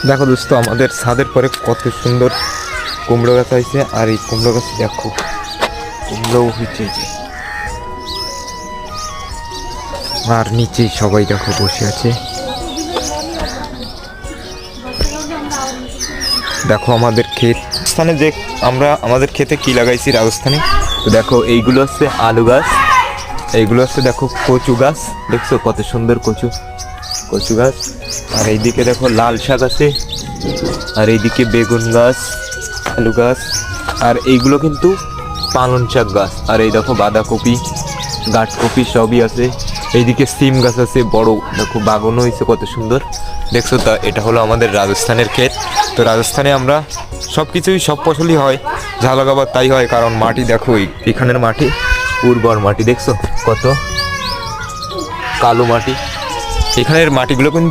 দেখো দোস্ত, আমাদের ছাদের পরে কত সুন্দর কুমড়ো গাছ হয়েছে। আর এই কুমড়ো গাছ দেখো, কুমড়ো হয়েছে যে। আর নিচেই সবাই দেখো বসে আছে। দেখো আমাদের ক্ষেত স্থানে যে আমরা আমাদের ক্ষেতে কি লাগাইছি রাজস্থানে। তো দেখো এইগুলো হচ্ছে আলু গাছ, এইগুলো হচ্ছে দেখো কচু গাছ। দেখছো কত সুন্দর কচু কচু গাছ। আর এইদিকে দেখো লাল শাক আছে, আর এইদিকে বেগুন গাছ, আলু গাছ। আর এইগুলো কিন্তু পালং শাক গাছ। আর এই দেখো বাঁধাকপি, গাঁটকপি সবই আছে। এইদিকে সিম গাছ আছে বড়, দেখো বাগানো হয়েছে কত সুন্দর। দেখছো তা এটা হলো আমাদের রাজস্থানের ক্ষেত। তো রাজস্থানে আমরা সব কিছুই সব ফসলই হয়, যা লাগাবার তাই হয়। কারণ মাটি দেখো, এখানের মাটি উর্বর মাটি, দেখছো কত কালো মাটি। এখানের মাটিগুলো কিন্তু